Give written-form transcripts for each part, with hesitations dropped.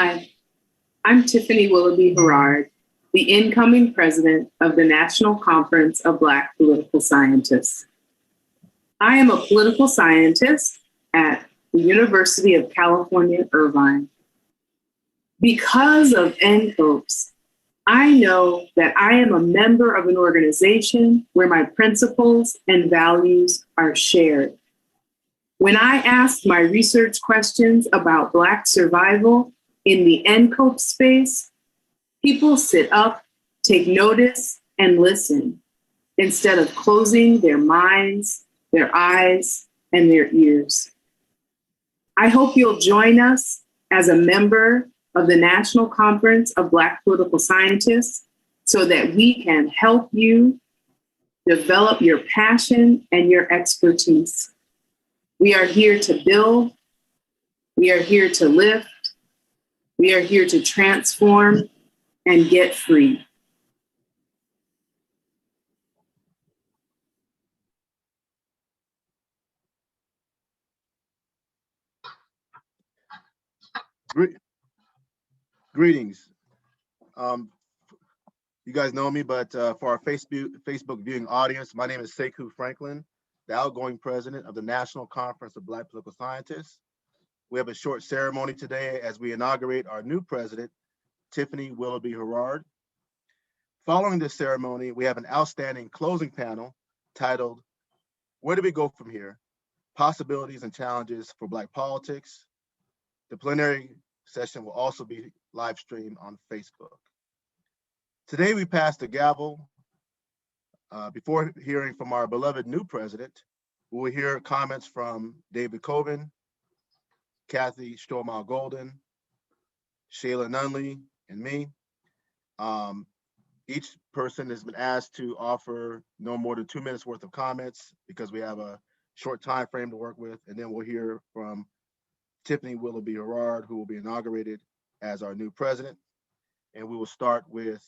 Hi, I'm Tiffany Willoughby-Herard, the incoming president of the National Conference of Black Political Scientists. I am a political scientist at the University of California, Irvine. Because of NCOPS, I know that I am a member of an organization where my principles and values are shared. When I ask my research questions about Black survival in the NCOPS space, people sit up, take notice, and listen, instead of closing their minds, their eyes, and their ears. I hope you'll join us as a member of the National Conference of Black Political Scientists so that we can help you develop your passion and your expertise. We are here to build, we are here to lift, we are here to transform and get free. Greetings. You guys know me, but for our Facebook viewing audience, my name is Sekou Franklin, the outgoing president of the National Conference of Black Political Scientists. We have a short ceremony today as we inaugurate our new president, Tiffany Willoughby-Herard. Following this ceremony, we have an outstanding closing panel titled, "Where do we go from here? Possibilities and Challenges for Black Politics." The plenary session will also be live streamed on Facebook. Today we pass the gavel. Before hearing from our beloved new president, we will hear comments from David Coben, Kathy Stormal-Golden, Shayla Nunnally, and me. Each person has been asked to offer no more than 2 minutes worth of comments because we have a short time frame to work with, and then we'll hear from Tiffany Willoughby-Herard, who will be inaugurated as our new president. And we will start with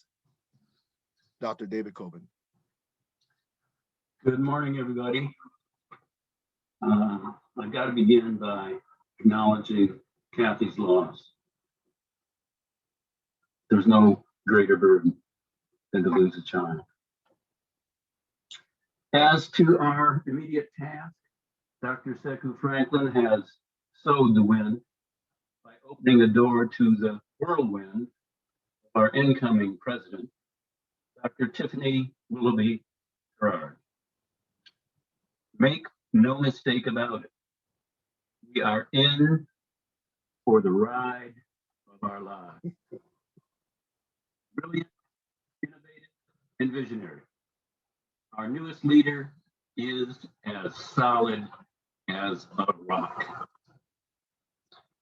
Dr. David Coben. Good morning, everybody. I've got to begin by acknowledging Kathy's loss. There's no greater burden than to lose a child. As to our immediate task, Dr. Sekou Franklin has sowed the wind by opening the door to the whirlwind of our incoming president, Dr. Tiffany Willoughby-Herard. Make no mistake about it. We are in for the ride of our lives. Brilliant, innovative, and visionary. Our newest leader is as solid as a rock.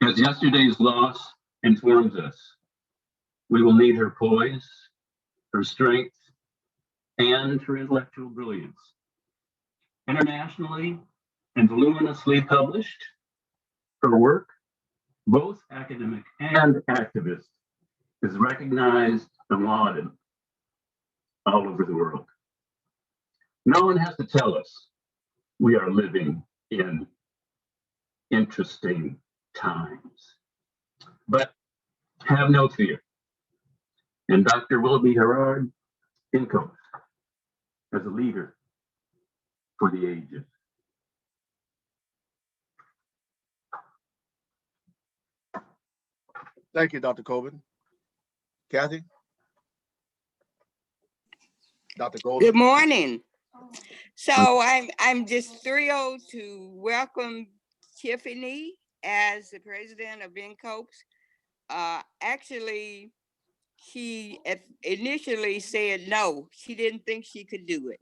As yesterday's loss informs us, we will need her poise, her strength, and her intellectual brilliance. Internationally and voluminously published, her work, both academic and activist, is recognized and lauded all over the world. No one has to tell us we are living in interesting times. But have no fear. And Dr. Willoughby-Herard incoming as a leader for the ages. Thank you, Dr. Coben. Kathy? Dr. Golden? Good morning. So I'm just thrilled to welcome Tiffany as the president of NCOPS. Actually, she initially said no, she didn't think she could do it.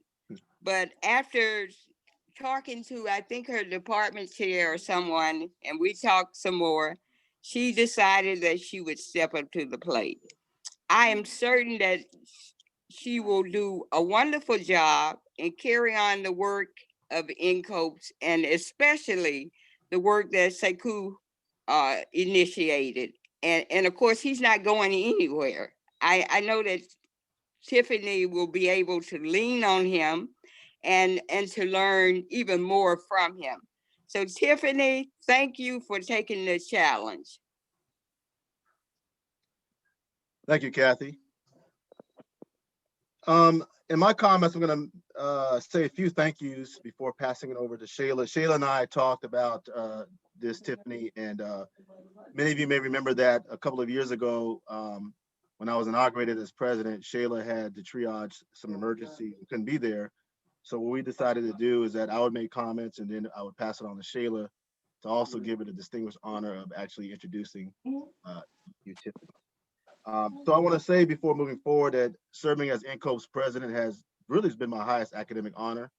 But after talking to, I think, her department chair or someone, and we talked some more, she decided that she would step up to the plate. I am certain that she will do a wonderful job and carry on the work of NCOPS, and especially the work that Sekou initiated. And of course, he's not going anywhere. I know that Tiffany will be able to lean on him and to learn even more from him. So Tiffany, thank you for taking the challenge. Thank you, Kathy. In my comments, I'm going to say a few thank yous before passing it over to Shayla. Shayla and I talked about this, Tiffany, and many of you may remember that a couple of years ago, when I was inaugurated as president, Shayla had to triage some emergency and couldn't be there. So what we decided to do is that I would make comments and then I would pass it on to Shayla to also give her the distinguished honor of actually introducing you, Tiffany. So I want to say before moving forward that serving as NCOP's president has really been my highest academic honor.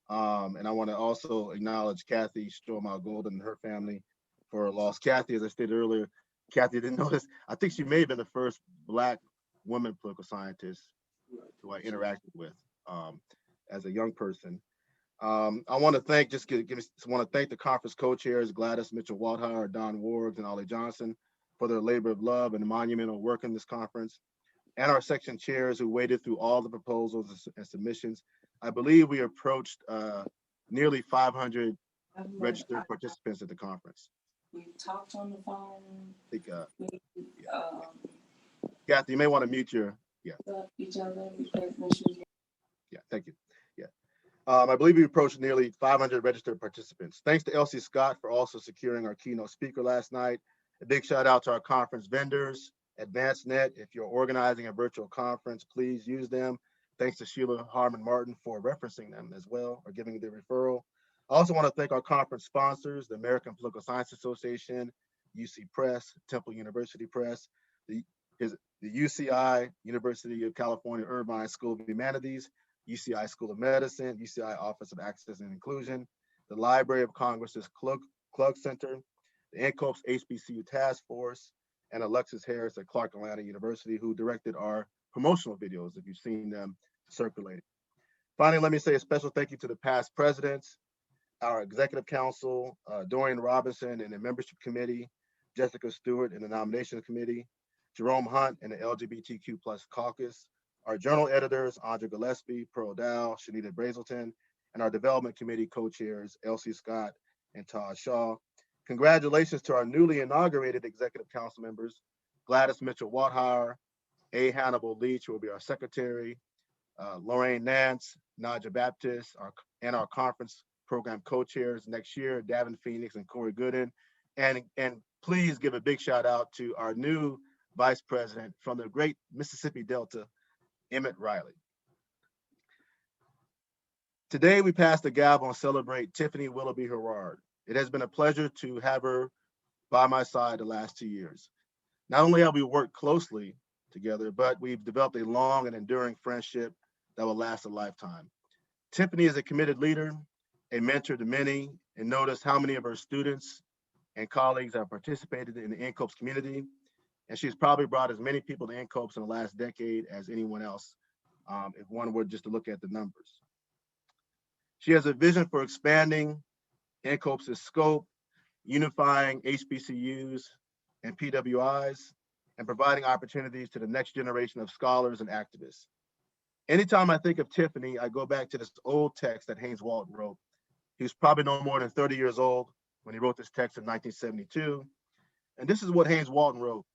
And I want to also acknowledge Kathy Stromal Golden and her family for her loss. Kathy, as I stated earlier, Kathy didn't notice, I think she may have been the first Black woman political scientist who I interacted with as a young person. I want to thank, want to thank the conference co-chairs, Gladys Mitchell-Walthauer, Don Wargs, and Ollie Johnson for their labor of love and monumental work in this conference, and our section chairs who waded through all the proposals and submissions. I believe we approached nearly 500 registered participants at the conference. We talked on the phone. I think, Kathy, you may want to mute your, Each other. Yeah, thank you. Yeah. I believe we approached nearly 500 registered participants. Thanks to Elsie Scott for also securing our keynote speaker last night. A big shout out to our conference vendors, AdvancedNet. If you're organizing a virtual conference, please use them. Thanks to Sheila Harmon Martin for referencing them as well, or giving the referral. I also want to thank our conference sponsors, the American Political Science Association, UC Press, Temple University Press, the UCI, University of California, Irvine School of Humanities, UCI School of Medicine, UCI Office of Access and Inclusion, the Library of Congress's Klug Center, the NCOP's HBCU Task Force, and Alexis Harris at Clark Atlanta University, who directed our promotional videos, if you've seen them circulating. Finally, let me say a special thank you to the past presidents, our executive council, Dorian Robinson and the membership committee, Jessica Stewart and the nomination committee, Jerome Hunt and the LGBTQ+ caucus, our journal editors, Andra Gillespie, Pearl Dow, Shanita Brazelton, and our development committee co-chairs, Elsie Scott and Todd Shaw. Congratulations to our newly inaugurated executive council members, Gladys Mitchell-Walthauer, A. Hannibal Leach, who will be our secretary, Lorraine Nance, Naja Baptist, and our conference program co-chairs next year, Davin Phoenix and Corey Gooden. And please give a big shout out to our new vice president from the great Mississippi Delta, Emmett Riley. Today, we pass the gavel and celebrate Tiffany Willoughby-Herard. It has been a pleasure to have her by my side the last 2 years. Not only have we worked closely together, but we've developed a long and enduring friendship that will last a lifetime. Tiffany is a committed leader, a mentor to many, and notice how many of her students and colleagues have participated in the NCOPS community. And she's probably brought as many people to NCOPS in the last decade as anyone else, if one were just to look at the numbers. She has a vision for expanding NCOPS' scope, unifying HBCUs and PWIs, and providing opportunities to the next generation of scholars and activists. Anytime I think of Tiffany, I go back to this old text that Haynes Walton wrote. He was probably no more than 30 years old when he wrote this text in 1972. And this is what Haynes Walton wrote.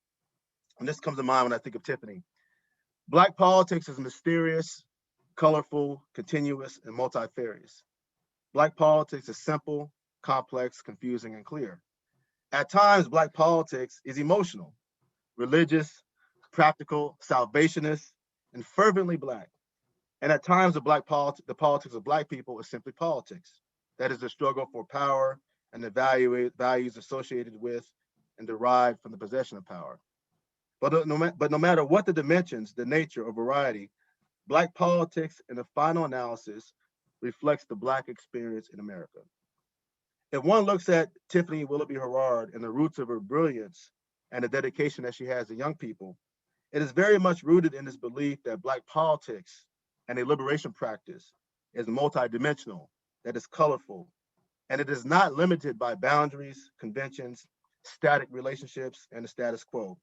And this comes to mind when I think of Tiffany. Black politics is mysterious, colorful, continuous, and multifarious. Black politics is simple, complex, confusing, and clear. At times, Black politics is emotional, religious, practical, salvationist, and fervently Black. And at times, the politics of Black people is simply politics. That is the struggle for power and the values associated with and derived from the possession of power. But no matter what the dimensions, the nature, or variety, Black politics in the final analysis reflects the Black experience in America. If one looks at Tiffany Willoughby-Herard and the roots of her brilliance and the dedication that she has to young people, it is very much rooted in this belief that Black politics and a liberation practice is multidimensional, that is colorful, and it is not limited by boundaries, conventions, static relationships, and the status quo.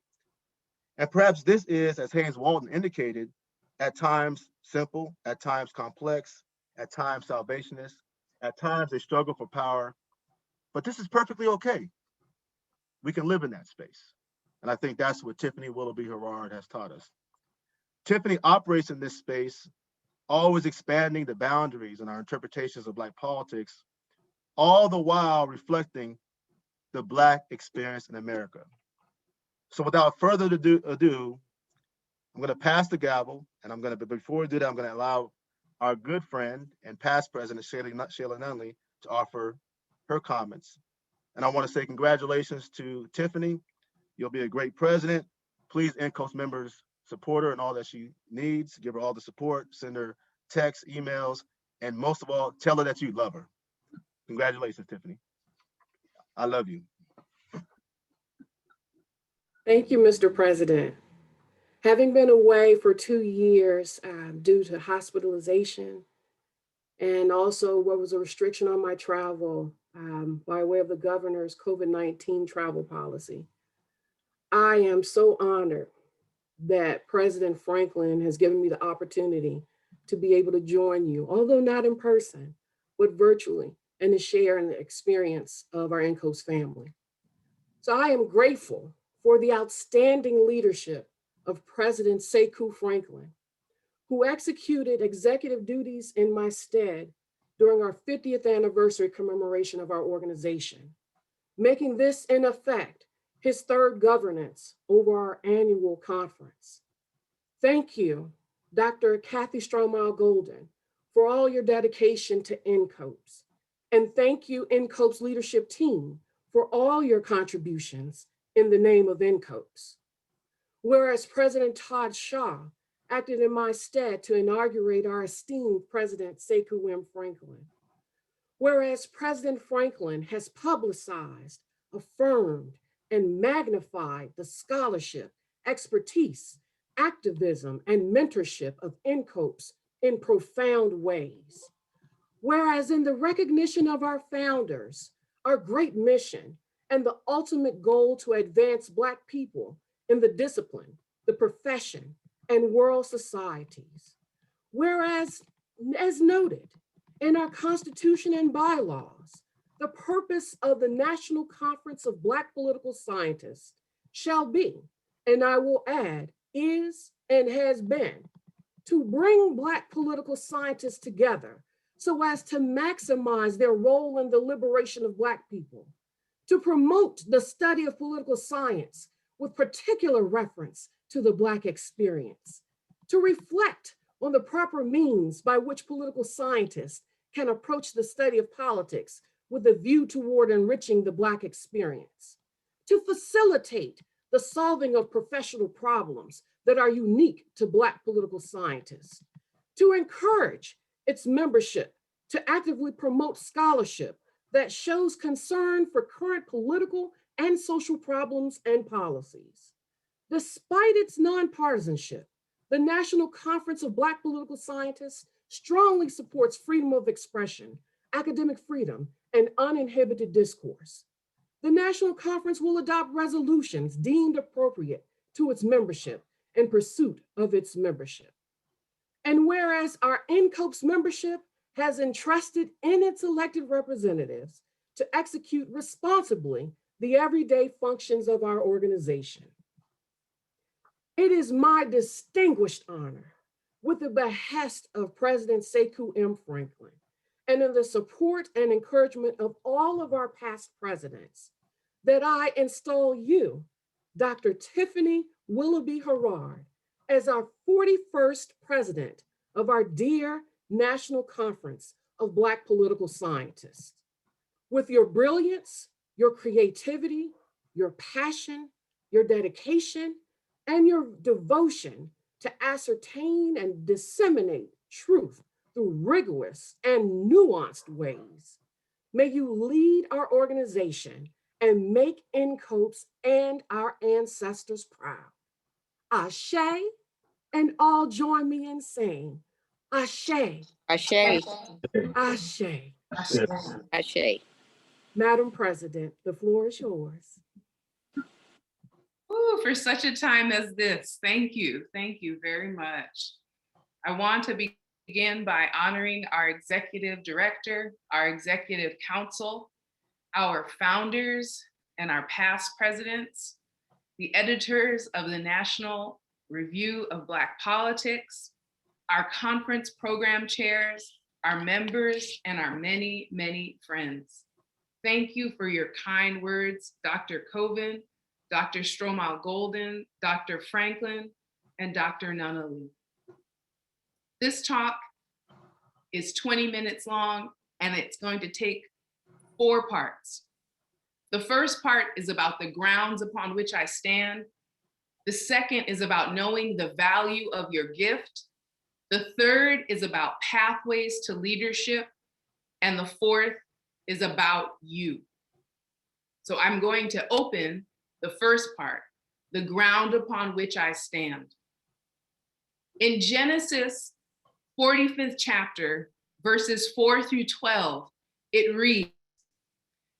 And perhaps this is, as Haynes Walton indicated, at times simple, at times complex, at times salvationist, at times a struggle for power, but this is perfectly okay. We can live in that space. And I think that's what Tiffany Willoughby-Herard has taught us. Tiffany operates in this space, always expanding the boundaries in our interpretations of Black politics, all the while reflecting the Black experience in America. So without further ado, I'm going to pass the gavel, and before we do that, I'm going to allow our good friend and past president, Shayla Nunnally, to offer her comments. And I want to say congratulations to Tiffany. You'll be a great president. Please, INCOAST members, support her and all that she needs. Give her all the support, send her texts, emails, and most of all, tell her that you love her. Congratulations, Tiffany. I love you. Thank you, Mr. President. Having been away for 2 years due to hospitalization and also what was a restriction on my travel by way of the governor's COVID-19 travel policy, I am so honored that President Franklin has given me the opportunity to be able to join you, although not in person, but virtually, and to share in the experience of our INCOAST family. So I am grateful for the outstanding leadership of President Sekou Franklin, who executed executive duties in my stead during our 50th anniversary commemoration of our organization, making this, in effect, his third governance over our annual conference. Thank you, Dr. Kathy Stromile-Golden, for all your dedication to INCOAST. And thank you, INCOAST leadership team, for all your contributions in the name of INCOAST. Whereas President Todd Shaw acted in my stead to inaugurate our esteemed President Sekou M. Franklin. Whereas President Franklin has publicized, affirmed, and magnified the scholarship, expertise, activism, and mentorship of INCOAST in profound ways. Whereas in the recognition of our founders, our great mission, and the ultimate goal to advance Black people in the discipline, the profession, and world societies. Whereas, as noted in our Constitution and bylaws, the purpose of the National Conference of Black Political Scientists shall be, and I will add, is and has been, to bring Black political scientists together so as to maximize their role in the liberation of Black people, to promote the study of political science with particular reference to the Black experience, to reflect on the proper means by which political scientists can approach the study of politics with a view toward enriching the Black experience, to facilitate the solving of professional problems that are unique to Black political scientists, to encourage its membership to actively promote scholarship that shows concern for current political and social problems and policies. Despite its nonpartisanship, the National Conference of Black Political Scientists strongly supports freedom of expression, academic freedom, and uninhibited discourse. The National Conference will adopt resolutions deemed appropriate to its membership in pursuit of its membership. And whereas our INCOAST membership has entrusted in its elected representatives to execute responsibly the everyday functions of our organization, it is my distinguished honor, with the behest of President Sekou M. Franklin, and in the support and encouragement of all of our past presidents, that I install you, Dr. Tiffany Willoughby-Herard, as our 41st president of our dear National Conference of Black Political Scientists. With your brilliance, your creativity, your passion, your dedication, and your devotion to ascertain and disseminate truth through rigorous and nuanced ways, may you lead our organization and make INCOAST and our ancestors proud. Ashe, and all join me in saying, Ashe, Ashe, Ashe. Ashe. Madam President, the floor is yours. Ooh, for such a time as this, thank you very much. I want to begin by honoring our executive director, our executive council, our founders, and our past presidents, the editors of the National Review of Black Politics, our conference program chairs, our members, and our many, many friends. Thank you for your kind words, Dr. Coven, Dr. Stromal Golden, Dr. Franklin, and Dr. Nunnally. This talk is 20 minutes long, and it's going to take 4 parts. The first part is about the grounds upon which I stand. The second is about knowing the value of your gift. The third is about pathways to leadership. And the fourth is about you. So I'm going to open the first part, the ground upon which I stand. In Genesis 45th chapter, verses 4 through 12, it reads,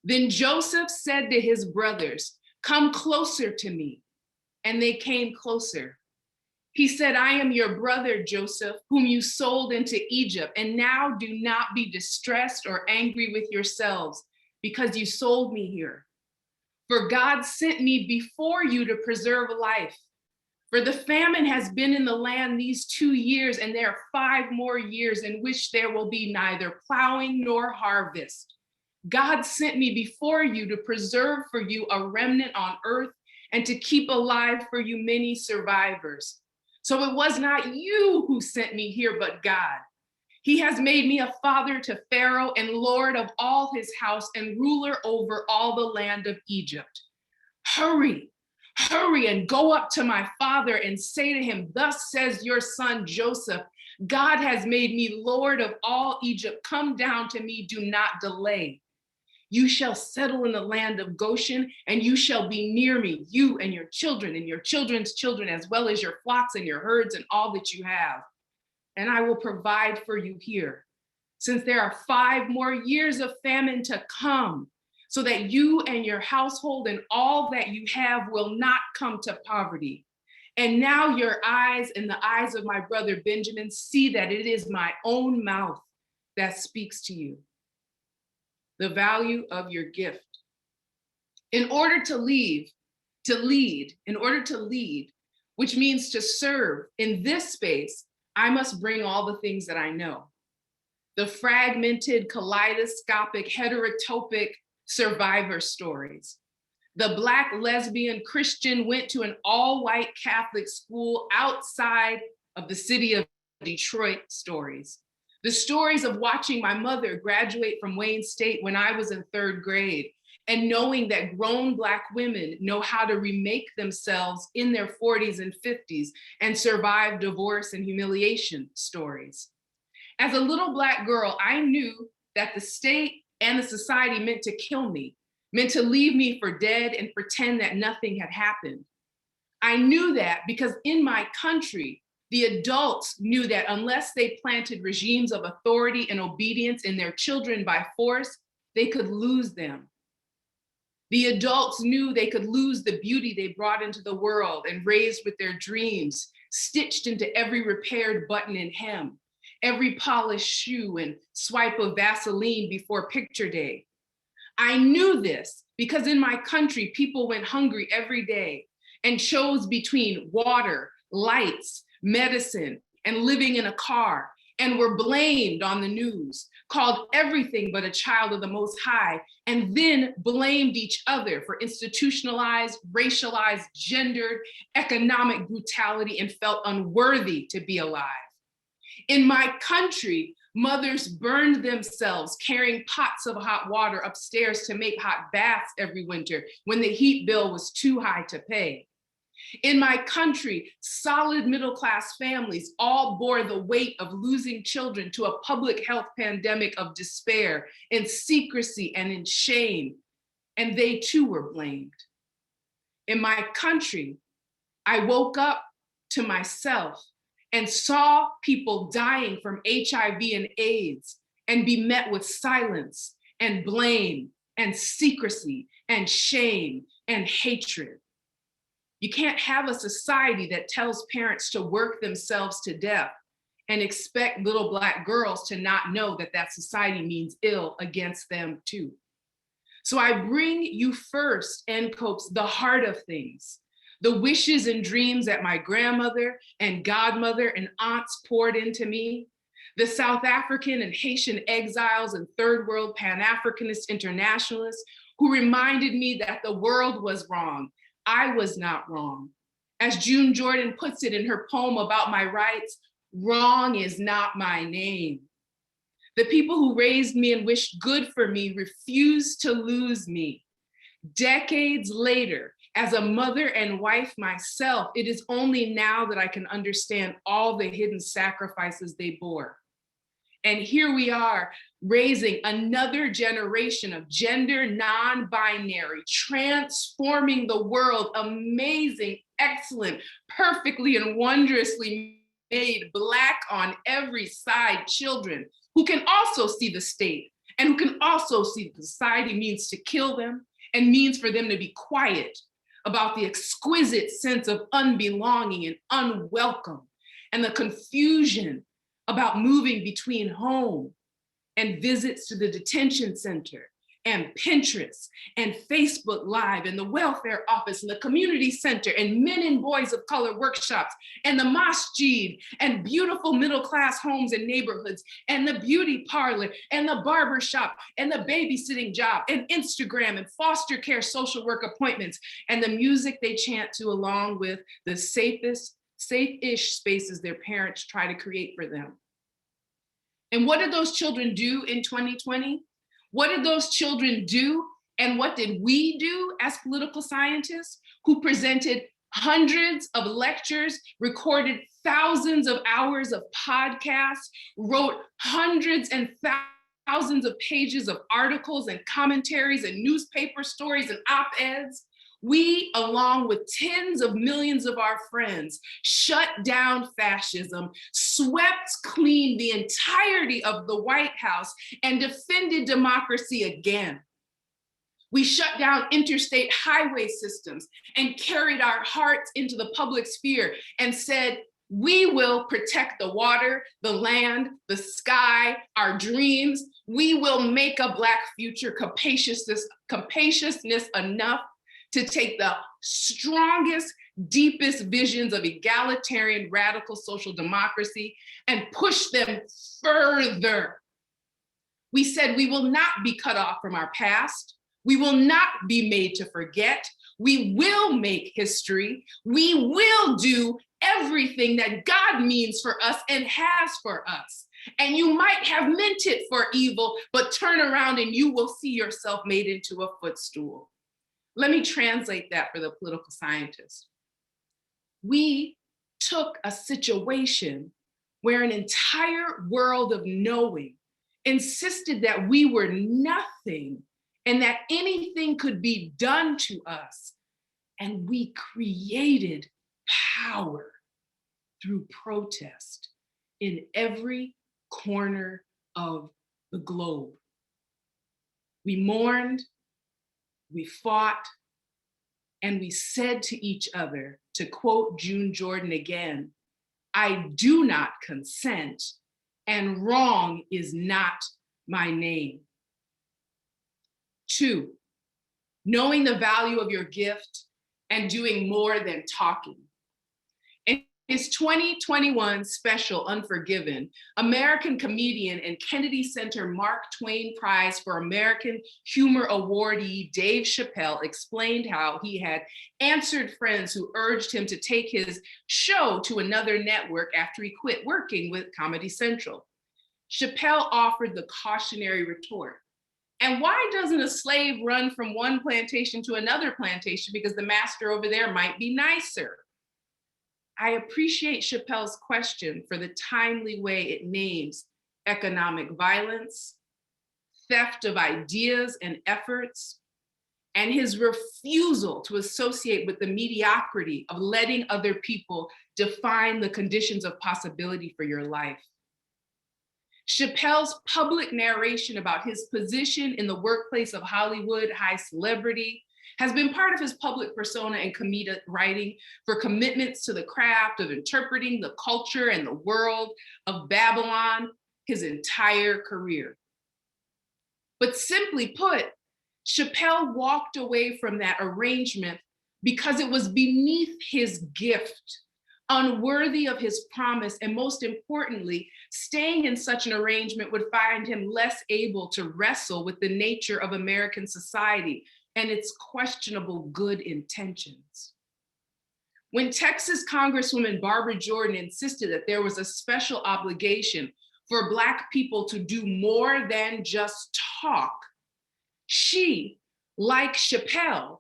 "Then Joseph said to his brothers, 'Come closer to me.' And they came closer. He said, 'I am your brother, Joseph, whom you sold into Egypt. And now do not be distressed or angry with yourselves because you sold me here. For God sent me before you to preserve life. For the famine has been in the land these 2 years, and there are 5 more years in which there will be neither plowing nor harvest. God sent me before you to preserve for you a remnant on earth and to keep alive for you many survivors. So it was not you who sent me here, but God. He has made me a father to Pharaoh and Lord of all his house and ruler over all the land of Egypt. Hurry, hurry and go up to my father and say to him, 'Thus says your son Joseph, God has made me Lord of all Egypt. Come down to me, do not delay. You shall settle in the land of Goshen, and you shall be near me, you and your children and your children's children, as well as your flocks and your herds and all that you have. And I will provide for you here, since there are 5 more years of famine to come, so that you and your household and all that you have will not come to poverty. And now your eyes and the eyes of my brother Benjamin see that it is my own mouth that speaks to you.'" The value of your gift. In order to lead, which means to serve in this space, I must bring all the things that I know. The fragmented, kaleidoscopic, heterotopic survivor stories. The Black lesbian Christian went to an all-white Catholic school outside of the city of Detroit stories. The stories of watching my mother graduate from Wayne State when I was in 3rd grade, and knowing that grown Black women know how to remake themselves in their 40s and 50s and survive divorce and humiliation stories. As a little Black girl, I knew that the state and the society meant to kill me, meant to leave me for dead and pretend that nothing had happened. I knew that because in my country, the adults knew that unless they planted regimes of authority and obedience in their children by force, they could lose them. The adults knew they could lose the beauty they brought into the world and raised with their dreams, stitched into every repaired button and hem, every polished shoe and swipe of Vaseline before picture day. I knew this because in my country, people went hungry every day and chose between water, lights, medicine, and living in a car, and were blamed on the news, called everything but a child of the Most High, and then blamed each other for institutionalized, racialized, gendered, economic brutality, and felt unworthy to be alive. In my country, mothers burned themselves carrying pots of hot water upstairs to make hot baths every winter when the heat bill was too high to pay. In my country, solid middle-class families all bore the weight of losing children to a public health pandemic of despair, in secrecy and in shame, and they too were blamed. In my country, I woke up to myself and saw people dying from HIV and AIDS and be met with silence and blame and secrecy and shame and hatred. You can't have a society that tells parents to work themselves to death and expect little Black girls to not know that that society means ill against them too. So I bring you first, NCOPES, the heart of things, the wishes and dreams that my grandmother and godmother and aunts poured into me, the South African and Haitian exiles and third world Pan-Africanist internationalists who reminded me that the world was wrong. I was not wrong. As June Jordan puts it in her poem about my rights, wrong is not my name. The people who raised me and wished good for me refused to lose me. Decades later, as a mother and wife myself, it is only now that I can understand all the hidden sacrifices they bore. And here we are, raising another generation of gender non-binary, transforming the world, amazing, excellent, perfectly and wondrously made Black on every side children who can also see the state and who can also see that society means to kill them and means for them to be quiet about the exquisite sense of unbelonging and unwelcome and the confusion about moving between home and visits to the detention center and Pinterest and Facebook Live and the welfare office and the community center and men and boys of color workshops and the masjid and beautiful middle-class homes and neighborhoods and the beauty parlor and the barber shop and the babysitting job and Instagram and foster care social work appointments and the music they chant to along with the safe-ish spaces their parents try to create for them. And what did those children do in 2020? What did those children do? And what did we do as political scientists who presented hundreds of lectures, recorded thousands of hours of podcasts, wrote hundreds and thousands of pages of articles and commentaries and newspaper stories and op-eds? We, along with tens of millions of our friends, shut down fascism, swept clean the entirety of the White House, and defended democracy again. We shut down interstate highway systems and carried our hearts into the public sphere and said, we will protect the water, the land, the sky, our dreams. We will make a Black future capaciousness enough to take the strongest, deepest visions of egalitarian, radical social democracy and push them further. We said we will not be cut off from our past. We will not be made to forget. We will make history. We will do everything that God means for us and has for us. And you might have meant it for evil, but turn around and you will see yourself made into a footstool. Let me translate that for the political scientist. We took a situation where an entire world of knowing insisted that we were nothing and that anything could be done to us. And we created power through protest in every corner of the globe. We mourned, we fought, and we said to each other, to quote June Jordan again, I do not consent, and wrong is not my name. 2, knowing the value of your gift and doing more than talking. In his 2021 special, Unforgiven, American comedian and Kennedy Center Mark Twain Prize for American Humor awardee Dave Chappelle explained how he had answered friends who urged him to take his show to another network after he quit working with Comedy Central. Chappelle offered the cautionary retort, and why doesn't a slave run from one plantation to another plantation because the master over there might be nicer? I appreciate Chappelle's question for the timely way it names economic violence, theft of ideas and efforts, and his refusal to associate with the mediocrity of letting other people define the conditions of possibility for your life. Chappelle's public narration about his position in the workplace of Hollywood high celebrity has been part of his public persona and comedic writing for commitments to the craft of interpreting the culture and the world of Babylon his entire career. But simply put, Chappelle walked away from that arrangement because it was beneath his gift, unworthy of his promise, and most importantly, staying in such an arrangement would find him less able to wrestle with the nature of American society and its questionable good intentions. When Texas Congresswoman Barbara Jordan insisted that there was a special obligation for Black people to do more than just talk, she, like Chappelle,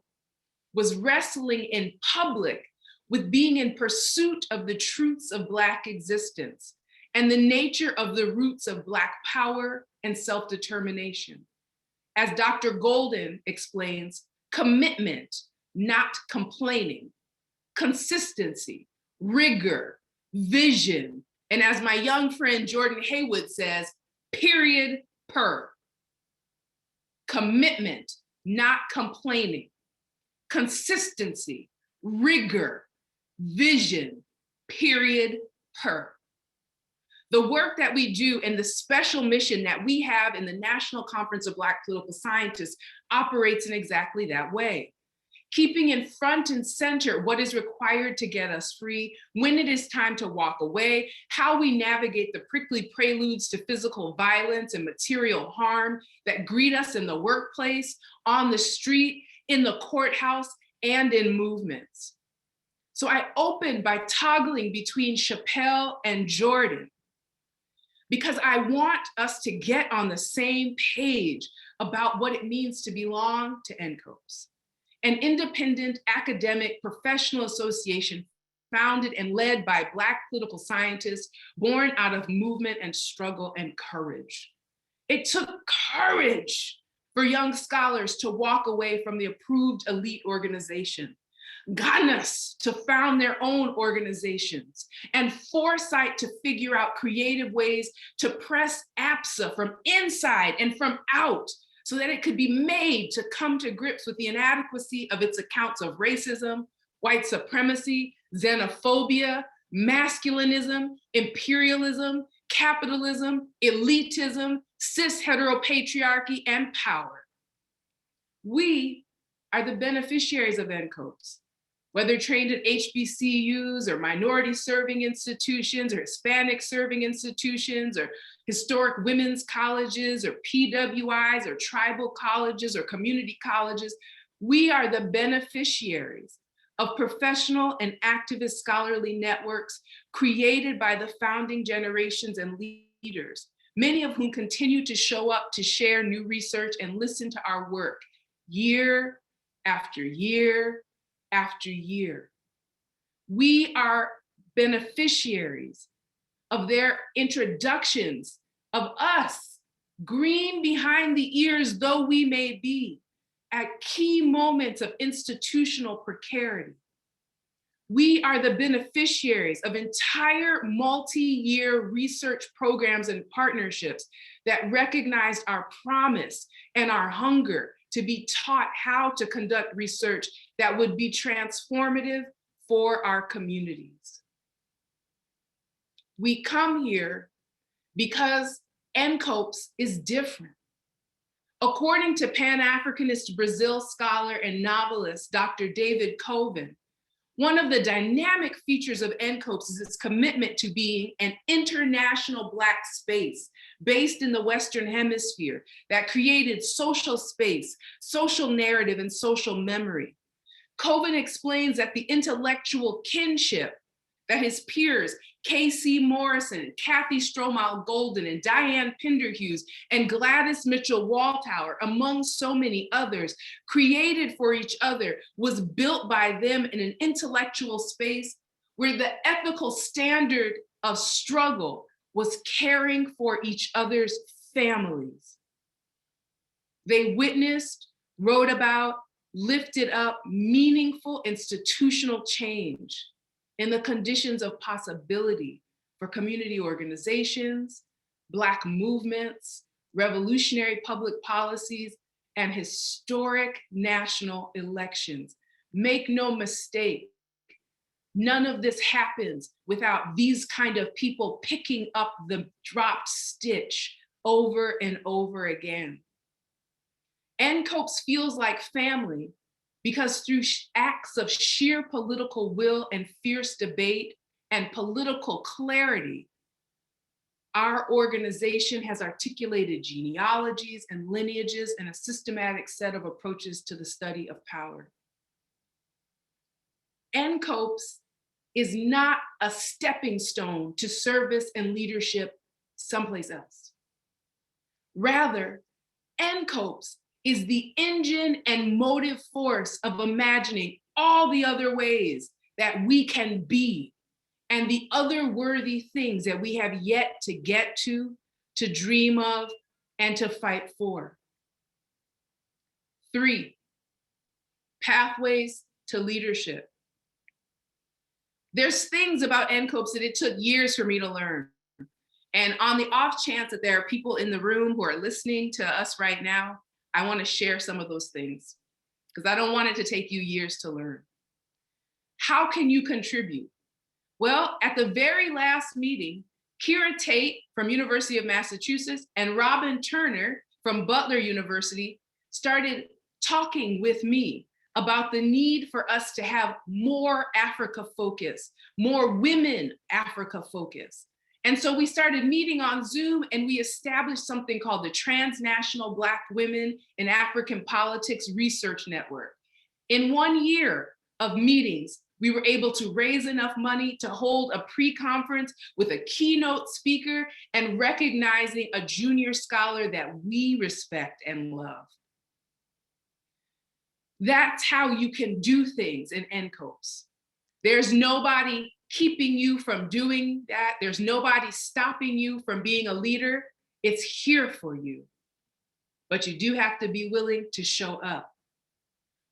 was wrestling in public with being in pursuit of the truths of Black existence and the nature of the roots of Black power and self-determination. As Dr. Golden explains, commitment, not complaining, consistency, rigor, vision, and as my young friend Jordan Haywood says, period, per. Commitment, not complaining, consistency, rigor, vision, period, per. The work that we do and the special mission that we have in the National Conference of Black Political Scientists operates in exactly that way. Keeping in front and center what is required to get us free, when it is time to walk away, how we navigate the prickly preludes to physical violence and material harm that greet us in the workplace, on the street, in the courthouse, and in movements. So I opened by toggling between Chappelle and Jordan, because I want us to get on the same page about what it means to belong to NCOPS, an independent academic professional association founded and led by Black political scientists, born out of movement and struggle and courage. It took courage for young scholars to walk away from the approved elite organization, gunness to found their own organizations, and foresight to figure out creative ways to press APSA from inside and from out so that it could be made to come to grips with the inadequacy of its accounts of racism, white supremacy, xenophobia, masculinism, imperialism, capitalism, elitism, cis heteropatriarchy, and power. We are the beneficiaries of NCOPS, whether trained at HBCUs or minority serving institutions or Hispanic serving institutions or historic women's colleges or PWIs or tribal colleges or community colleges. We are the beneficiaries of professional and activist scholarly networks created by the founding generations and leaders, many of whom continue to show up to share new research and listen to our work year after year after year. We are beneficiaries of their introductions of us, green behind the ears though we may be, at key moments of institutional precarity. We are the beneficiaries of entire multi-year research programs and partnerships that recognized our promise and our hunger to be taught how to conduct research that would be transformative for our communities. We come here because NCOPS is different. According to Pan-Africanist Brazil scholar and novelist, Dr. David Coven, one of the dynamic features of NCOPS is its commitment to being an international Black space based in the Western Hemisphere that created social space, social narrative, and social memory. Coven explains that the intellectual kinship that his peers, K.C. Morrison, Kathy Stromal Golden, and Diane Pinderhughes, and Gladys Mitchell Walthour, among so many others, created for each other, was built by them in an intellectual space where the ethical standard of struggle was caring for each other's families. They witnessed, wrote about, lifted up meaningful institutional change in the conditions of possibility for community organizations, Black movements, revolutionary public policies, and historic national elections. Make no mistake, none of this happens without these kind of people picking up the dropped stitch over and over again. NCOPS feels like family because through acts of sheer political will and fierce debate and political clarity, our organization has articulated genealogies and lineages and a systematic set of approaches to the study of power. NCOPES is not a stepping stone to service and leadership someplace else. Rather, NCOPES is the engine and motive force of imagining all the other ways that we can be and the other worthy things that we have yet to get to dream of, and to fight for. 3, pathways to leadership. There's things about NCOPES that it took years for me to learn. And on the off chance that there are people in the room who are listening to us right now, I want to share some of those things because I don't want it to take you years to learn. How can you contribute? Well, at the very last meeting, Kira Tate from University of Massachusetts and Robin Turner from Butler University started talking with me about the need for us to have more Africa focus, more women Africa focus. And so we started meeting on Zoom and we established something called the Transnational Black Women in African Politics Research Network. In 1 year of meetings, we were able to raise enough money to hold a pre-conference with a keynote speaker and recognizing a junior scholar that we respect and love. That's how you can do things in NCOPES. There's nobody keeping you from doing that. There's nobody stopping you from being a leader. It's here for you. But you do have to be willing to show up.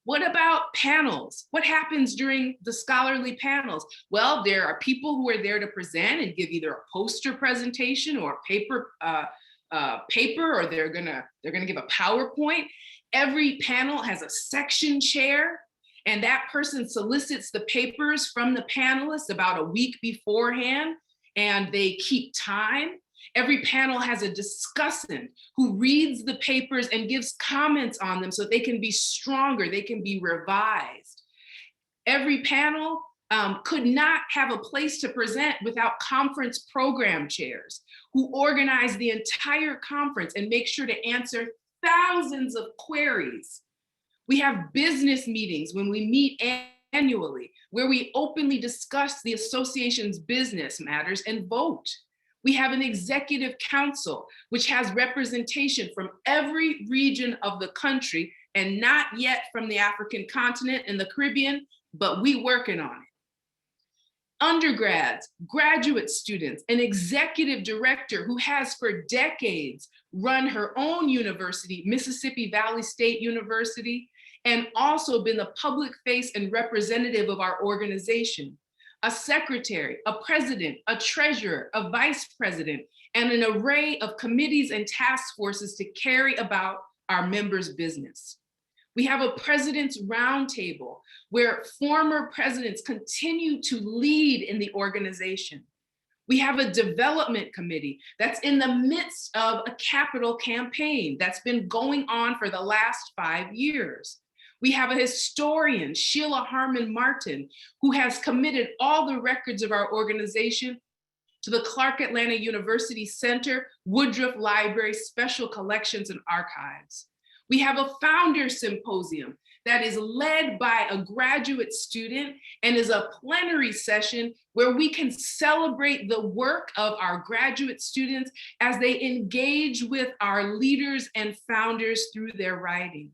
What about panels? What happens during the scholarly panels? Well, there are people who are there to present and give either a poster presentation or a paper, or they're gonna give a PowerPoint. Every panel has a section chair, and that person solicits the papers from the panelists about a week beforehand, and they keep time. Every panel has a discussant who reads the papers and gives comments on them so they can be stronger, they can be revised. Every panel could not have a place to present without conference program chairs who organize the entire conference and make sure to answer thousands of queries. We have business meetings when we meet annually, where we openly discuss the association's business matters and vote. We have an executive council, which has representation from every region of the country and not yet from the African continent and the Caribbean, but we working on it. Undergrads, graduate students, an executive director who has for decades run her own university, Mississippi Valley State University, and also been the public face and representative of our organization. A secretary, a president, a treasurer, a vice president, and an array of committees and task forces to carry about our members' business. We have a president's roundtable where former presidents continue to lead in the organization. We have a development committee that's in the midst of a capital campaign that's been going on for the last 5 years. We have a historian, Sheila Harmon Martin, who has committed all the records of our organization to the Clark Atlanta University Center, Woodruff Library, Special Collections and Archives. We have a founder symposium that is led by a graduate student and is a plenary session where we can celebrate the work of our graduate students as they engage with our leaders and founders through their writing.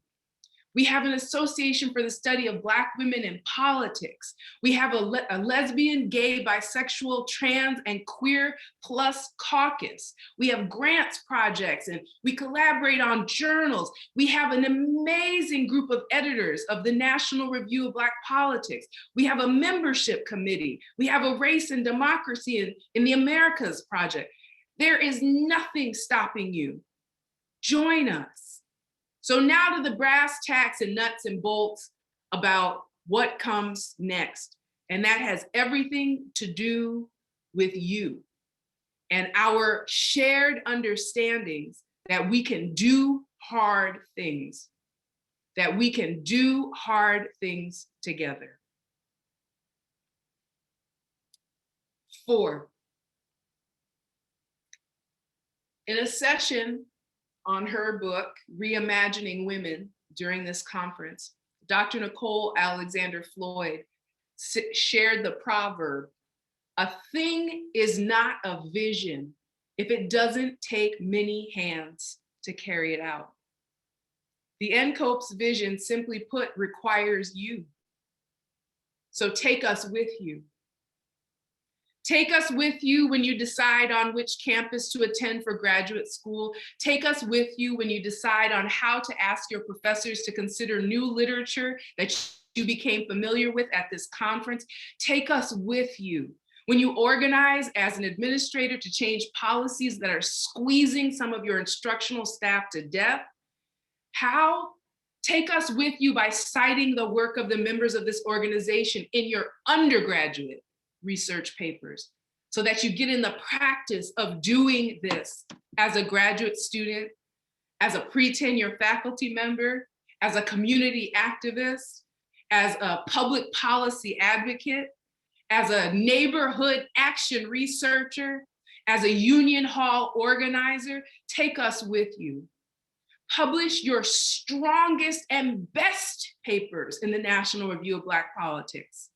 We have an association for the study of Black women in politics. We have a lesbian, gay, bisexual, trans, and queer plus caucus. We have grants projects and we collaborate on journals. We have an amazing group of editors of the National Review of Black Politics. We have a membership committee. We have a race and democracy in the Americas project. There is nothing stopping you. Join us. So now to the brass tacks and nuts and bolts about what comes next. And that has everything to do with you and our shared understandings that we can do hard things. that we can do hard things together. 4, in a session on her book, Reimagining Women, during this conference, Dr. Nicole Alexander Floyd shared the proverb, "A thing is not a vision if it doesn't take many hands to carry it out." The NCOPE's vision, simply put, requires you. So take us with you. Take us with you when you decide on which campus to attend for graduate school. Take us with you when you decide on how to ask your professors to consider new literature that you became familiar with at this conference. Take us with you when you organize as an administrator to change policies that are squeezing some of your instructional staff to death. How? Take us with you by citing the work of the members of this organization in your undergraduate research papers, so that you get in the practice of doing this as a graduate student, as a pre-tenure faculty member, as a community activist, as a public policy advocate, as a neighborhood action researcher, as a union hall organizer. Take us with you. Publish your strongest and best papers in the National Review of Black Politics.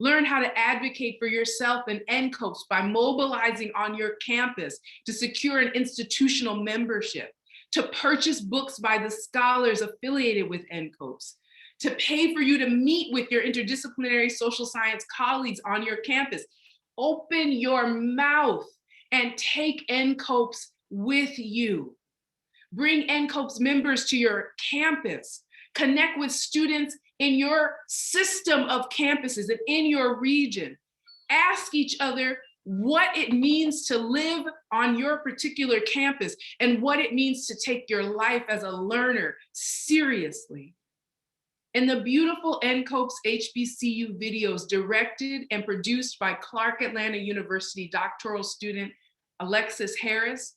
Learn how to advocate for yourself and NCOPES by mobilizing on your campus to secure an institutional membership, to purchase books by the scholars affiliated with NCOPES, to pay for you to meet with your interdisciplinary social science colleagues on your campus. Open your mouth and take NCOPES with you. Bring NCOPES members to your campus. Connect with students in your system of campuses and in your region. Ask each other what it means to live on your particular campus and what it means to take your life as a learner seriously. In the beautiful NCOPES HBCU videos directed and produced by Clark Atlanta University doctoral student Alexis Harris,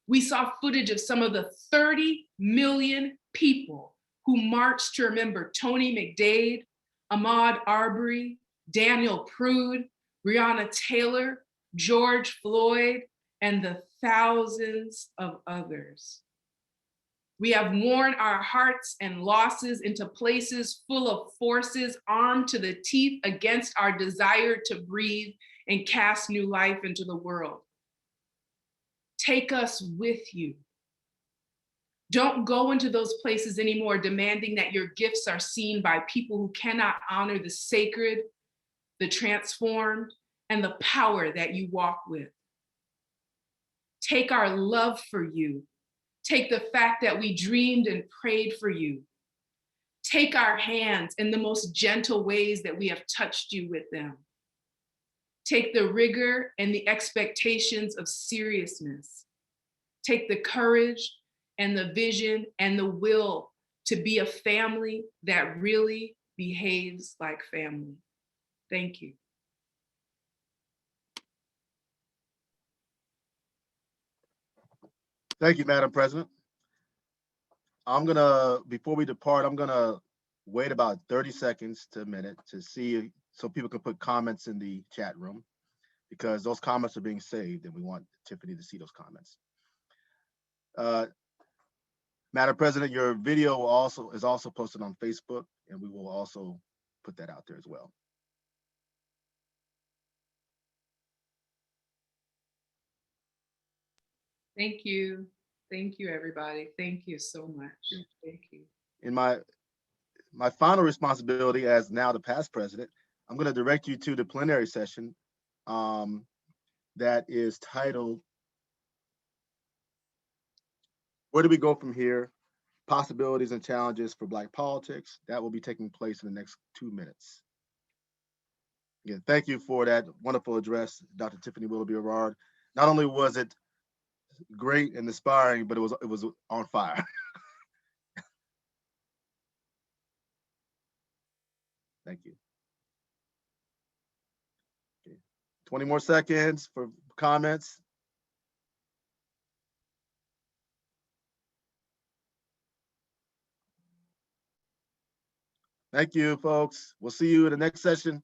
we saw footage of some of the 30 million people who marched to remember Tony McDade, Ahmaud Arbery, Daniel Prude, Breonna Taylor, George Floyd, and the thousands of others. We have worn our hearts and losses into places full of forces armed to the teeth against our desire to breathe and cast new life into the world. Take us with you. Don't go into those places anymore demanding that your gifts are seen by people who cannot honor the sacred, the transformed, and the power that you walk with. Take our love for you. Take the fact that we dreamed and prayed for you. Take our hands in the most gentle ways that we have touched you with them. Take the rigor and the expectations of seriousness. Take the courage and the vision and the will to be a family that really behaves like family. Thank you. Thank you, Madam President. Before we depart, I'm gonna wait about 30 seconds to a minute to see, so people can put comments in the chat room, because those comments are being saved and we want Tiffany to see those comments. Madam President, your video is also posted on Facebook, and we will also put that out there as well. Thank you. Thank you, everybody. Thank you so much. Thank you. In my final responsibility as now the past president, I'm going to direct you to the plenary session that is titled, "Where do we go from here? Possibilities and challenges for Black politics." That will be taking place in the next 2 minutes. Again, thank you for that wonderful address, Dr. Tiffany Willoughby-Herard. Not only was it great and inspiring, but it was on fire. Thank you. Okay. 20 more seconds for comments. Thank you, folks. We'll see you in the next session.